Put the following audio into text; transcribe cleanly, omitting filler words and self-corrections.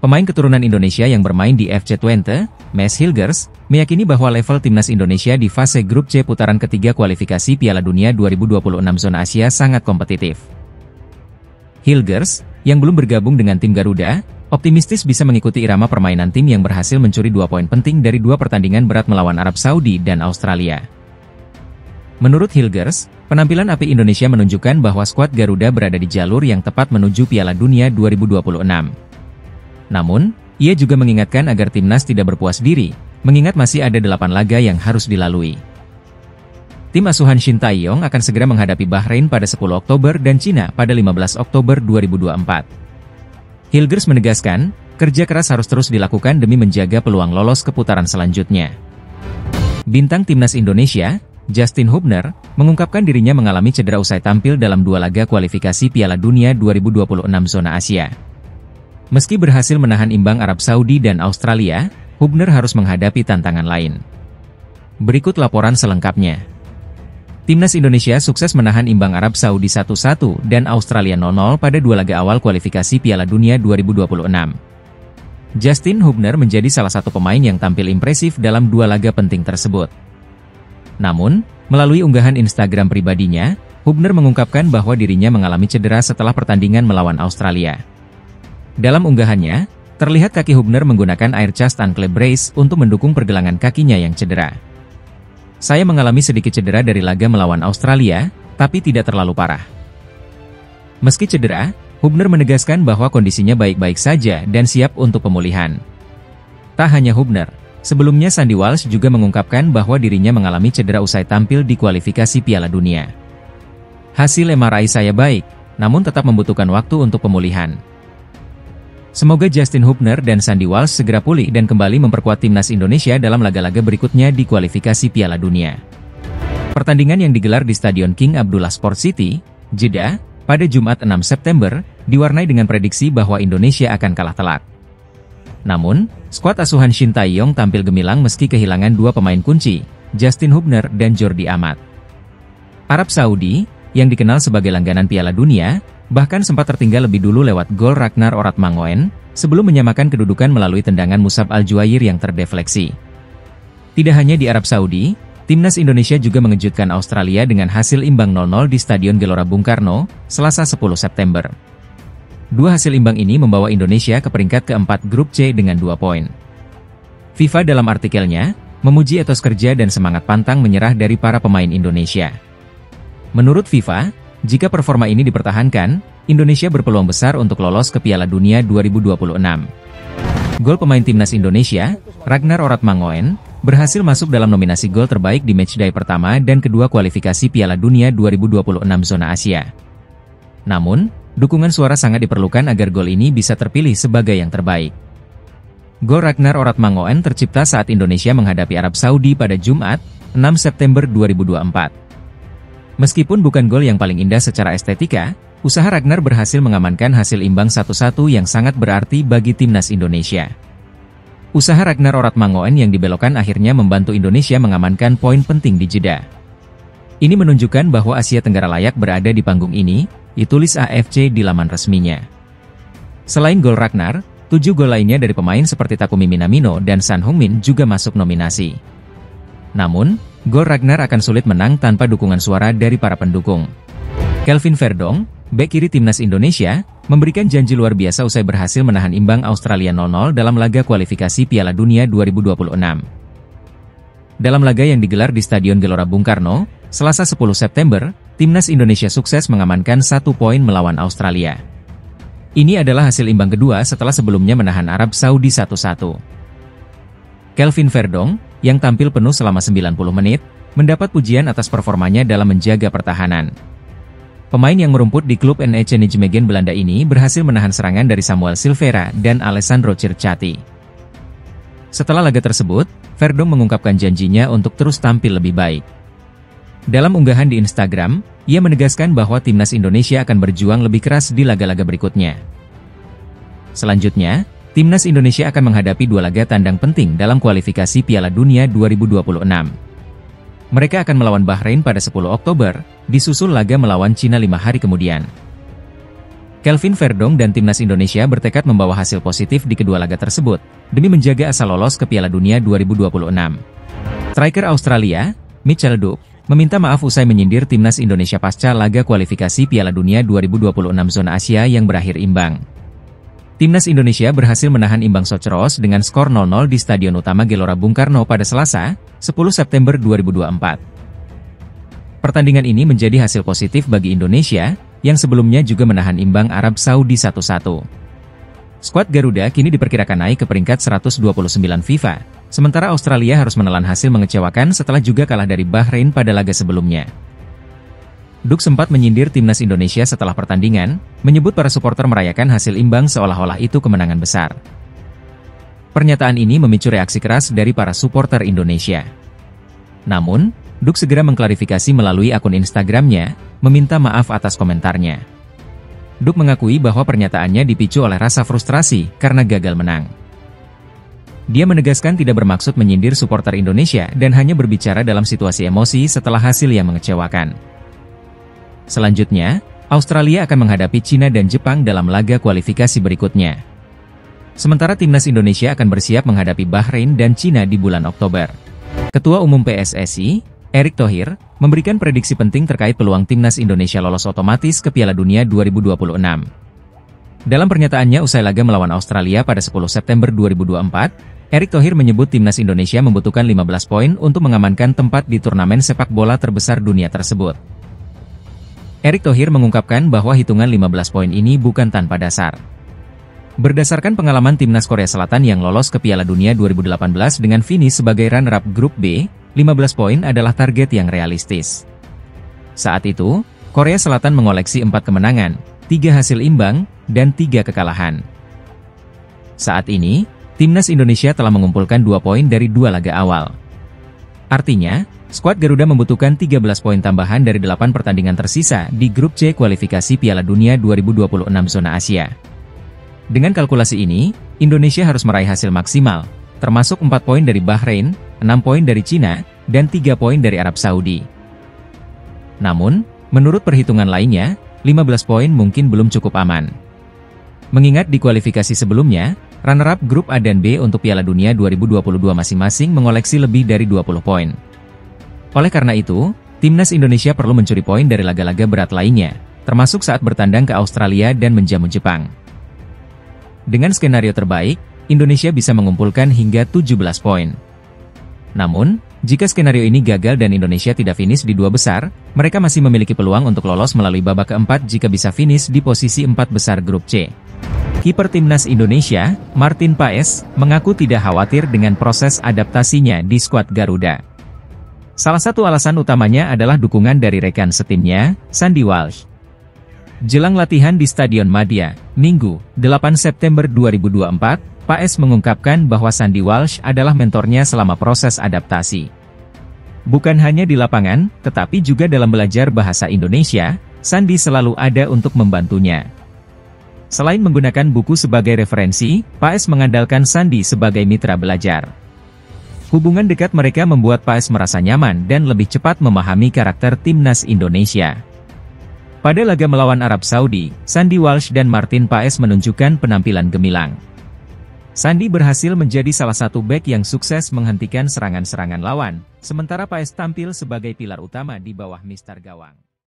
Pemain keturunan Indonesia yang bermain di FC Twente, Mads Hilgers, meyakini bahwa level timnas Indonesia di fase grup C putaran ketiga kualifikasi Piala Dunia 2026 zona Asia sangat kompetitif. Hilgers, yang belum bergabung dengan tim Garuda, optimistis bisa mengikuti irama permainan tim yang berhasil mencuri 2 poin penting dari 2 pertandingan berat melawan Arab Saudi dan Australia. Menurut Hilgers, penampilan api Indonesia menunjukkan bahwa skuad Garuda berada di jalur yang tepat menuju Piala Dunia 2026. Namun, ia juga mengingatkan agar timnas tidak berpuas diri, mengingat masih ada 8 laga yang harus dilalui. Tim asuhan Shin Tae-yong akan segera menghadapi Bahrain pada 10 Oktober dan Cina pada 15 Oktober 2024. Hilgers menegaskan, kerja keras harus terus dilakukan demi menjaga peluang lolos ke putaran selanjutnya. Bintang timnas Indonesia, Justin Hubner, mengungkapkan dirinya mengalami cedera usai tampil dalam 2 laga kualifikasi Piala Dunia 2026 zona Asia. Meski berhasil menahan imbang Arab Saudi dan Australia, Hubner harus menghadapi tantangan lain. Berikut laporan selengkapnya. Timnas Indonesia sukses menahan imbang Arab Saudi 1-1 dan Australia 0-0 pada 2 laga awal kualifikasi Piala Dunia 2026. Justin Hubner menjadi salah satu pemain yang tampil impresif dalam 2 laga penting tersebut. Namun, melalui unggahan Instagram pribadinya, Hubner mengungkapkan bahwa dirinya mengalami cedera setelah pertandingan melawan Australia. Dalam unggahannya, terlihat kaki Hubner menggunakan air chest ankle brace untuk mendukung pergelangan kakinya yang cedera. Saya mengalami sedikit cedera dari laga melawan Australia, tapi tidak terlalu parah. Meski cedera, Hubner menegaskan bahwa kondisinya baik-baik saja dan siap untuk pemulihan. Tak hanya Hubner, sebelumnya Sandy Walsh juga mengungkapkan bahwa dirinya mengalami cedera usai tampil di kualifikasi Piala Dunia. Hasil MRI saya baik, namun tetap membutuhkan waktu untuk pemulihan. Semoga Justin Hubner dan Sandy Walsh segera pulih dan kembali memperkuat timnas Indonesia dalam laga-laga berikutnya di kualifikasi Piala Dunia. Pertandingan yang digelar di Stadion King Abdullah Sport City, Jeddah, pada Jumat 6 September, diwarnai dengan prediksi bahwa Indonesia akan kalah telak. Namun, skuad asuhan Shin Tae-yong tampil gemilang meski kehilangan 2 pemain kunci, Justin Hubner dan Jordi Amat. Arab Saudi, yang dikenal sebagai langganan Piala Dunia, bahkan sempat tertinggal lebih dulu lewat gol Ragnar Oratmangoen, sebelum menyamakan kedudukan melalui tendangan Musab Al-Juair yang terdefleksi. Tidak hanya di Arab Saudi, timnas Indonesia juga mengejutkan Australia dengan hasil imbang 0-0 di Stadion Gelora Bung Karno, Selasa 10 September. 2 hasil imbang ini membawa Indonesia ke peringkat keempat grup C dengan 2 poin. FIFA dalam artikelnya, memuji etos kerja dan semangat pantang menyerah dari para pemain Indonesia. Menurut FIFA, jika performa ini dipertahankan, Indonesia berpeluang besar untuk lolos ke Piala Dunia 2026. Gol pemain timnas Indonesia, Ragnar Oratmangoen, berhasil masuk dalam nominasi gol terbaik di matchday pertama dan kedua kualifikasi Piala Dunia 2026 zona Asia. Namun, dukungan suara sangat diperlukan agar gol ini bisa terpilih sebagai yang terbaik. Gol Ragnar Oratmangoen tercipta saat Indonesia menghadapi Arab Saudi pada Jumat, 6 September 2024. Meskipun bukan gol yang paling indah secara estetika, usaha Ragnar berhasil mengamankan hasil imbang 1-1 yang sangat berarti bagi timnas Indonesia. Usaha Ragnar Oratmangoen yang dibelokkan akhirnya membantu Indonesia mengamankan poin penting di Jeddah. Ini menunjukkan bahwa Asia Tenggara layak berada di panggung ini, ditulis AFC di laman resminya. Selain gol Ragnar, 7 gol lainnya dari pemain seperti Takumi Minamino dan Son Heung-min juga masuk nominasi. Namun, gol Ragnar akan sulit menang tanpa dukungan suara dari para pendukung. Kelvin Verdong, bek kiri timnas Indonesia, memberikan janji luar biasa usai berhasil menahan imbang Australia 0-0 dalam laga kualifikasi Piala Dunia 2026. Dalam laga yang digelar di Stadion Gelora Bung Karno, Selasa 10 September, timnas Indonesia sukses mengamankan 1 poin melawan Australia. Ini adalah hasil imbang kedua setelah sebelumnya menahan Arab Saudi 1-1. Kelvin Verdong, yang tampil penuh selama 90 menit, mendapat pujian atas performanya dalam menjaga pertahanan. Pemain yang merumput di klub NEC Nijmegen Belanda ini berhasil menahan serangan dari Samuel Silvera dan Alessandro Circati. Setelah laga tersebut, Verdong mengungkapkan janjinya untuk terus tampil lebih baik. Dalam unggahan di Instagram, ia menegaskan bahwa timnas Indonesia akan berjuang lebih keras di laga-laga berikutnya. Selanjutnya, Timnas Indonesia akan menghadapi dua laga tandang penting dalam kualifikasi Piala Dunia 2026. Mereka akan melawan Bahrain pada 10 Oktober, disusul laga melawan Cina 5 hari kemudian. Kelvin Verdong dan Timnas Indonesia bertekad membawa hasil positif di kedua laga tersebut, demi menjaga asa lolos ke Piala Dunia 2026. Striker Australia, Mitchell Duke, meminta maaf usai menyindir Timnas Indonesia pasca laga kualifikasi Piala Dunia 2026 zona Asia yang berakhir imbang. Timnas Indonesia berhasil menahan imbang Socceroos dengan skor 0-0 di Stadion Utama Gelora Bung Karno pada Selasa, 10 September 2024. Pertandingan ini menjadi hasil positif bagi Indonesia, yang sebelumnya juga menahan imbang Arab Saudi 1-1. Skuad Garuda kini diperkirakan naik ke peringkat 129 FIFA, sementara Australia harus menelan hasil mengecewakan setelah juga kalah dari Bahrain pada laga sebelumnya. Duke sempat menyindir Timnas Indonesia setelah pertandingan, menyebut para supporter merayakan hasil imbang seolah-olah itu kemenangan besar. Pernyataan ini memicu reaksi keras dari para supporter Indonesia. Namun, Duke segera mengklarifikasi melalui akun Instagramnya, meminta maaf atas komentarnya. Duke mengakui bahwa pernyataannya dipicu oleh rasa frustrasi karena gagal menang. Dia menegaskan tidak bermaksud menyindir supporter Indonesia dan hanya berbicara dalam situasi emosi setelah hasil yang mengecewakan. Selanjutnya, Australia akan menghadapi Cina dan Jepang dalam laga kualifikasi berikutnya. Sementara Timnas Indonesia akan bersiap menghadapi Bahrain dan Cina di bulan Oktober. Ketua Umum PSSI, Erick Thohir, memberikan prediksi penting terkait peluang Timnas Indonesia lolos otomatis ke Piala Dunia 2026. Dalam pernyataannya usai laga melawan Australia pada 10 September 2024, Erick Thohir menyebut Timnas Indonesia membutuhkan 15 poin untuk mengamankan tempat di turnamen sepak bola terbesar dunia tersebut. Erick Thohir mengungkapkan bahwa hitungan 15 poin ini bukan tanpa dasar. Berdasarkan pengalaman Timnas Korea Selatan yang lolos ke Piala Dunia 2018 dengan finish sebagai runner-up Grup B, 15 poin adalah target yang realistis. Saat itu, Korea Selatan mengoleksi 4 kemenangan, 3 hasil imbang, dan 3 kekalahan. Saat ini, Timnas Indonesia telah mengumpulkan 2 poin dari 2 laga awal. Artinya, skuad Garuda membutuhkan 13 poin tambahan dari 8 pertandingan tersisa di Grup C kualifikasi Piala Dunia 2026 zona Asia. Dengan kalkulasi ini, Indonesia harus meraih hasil maksimal, termasuk 4 poin dari Bahrain, 6 poin dari Cina, dan 3 poin dari Arab Saudi. Namun, menurut perhitungan lainnya, 15 poin mungkin belum cukup aman. Mengingat di kualifikasi sebelumnya, runner-up Grup A dan B untuk Piala Dunia 2022 masing-masing mengoleksi lebih dari 20 poin. Oleh karena itu, Timnas Indonesia perlu mencuri poin dari laga-laga berat lainnya, termasuk saat bertandang ke Australia dan menjamu Jepang. Dengan skenario terbaik, Indonesia bisa mengumpulkan hingga 17 poin. Namun, jika skenario ini gagal dan Indonesia tidak finish di 2 besar, mereka masih memiliki peluang untuk lolos melalui babak keempat jika bisa finish di posisi 4 besar Grup C. Kiper Timnas Indonesia, Martin Paes, mengaku tidak khawatir dengan proses adaptasinya di skuad Garuda. Salah satu alasan utamanya adalah dukungan dari rekan setimnya, Sandy Walsh. Jelang latihan di Stadion Madia, Minggu, 8 September 2024, Paes mengungkapkan bahwa Sandy Walsh adalah mentornya selama proses adaptasi. Bukan hanya di lapangan, tetapi juga dalam belajar bahasa Indonesia, Sandy selalu ada untuk membantunya. Selain menggunakan buku sebagai referensi, Paes mengandalkan Sandy sebagai mitra belajar. Hubungan dekat mereka membuat Paes merasa nyaman dan lebih cepat memahami karakter Timnas Indonesia. Pada laga melawan Arab Saudi, Sandy Walsh dan Martin Paes menunjukkan penampilan gemilang. Sandy berhasil menjadi salah satu bek yang sukses menghentikan serangan-serangan lawan, sementara Paes tampil sebagai pilar utama di bawah Mister Gawang.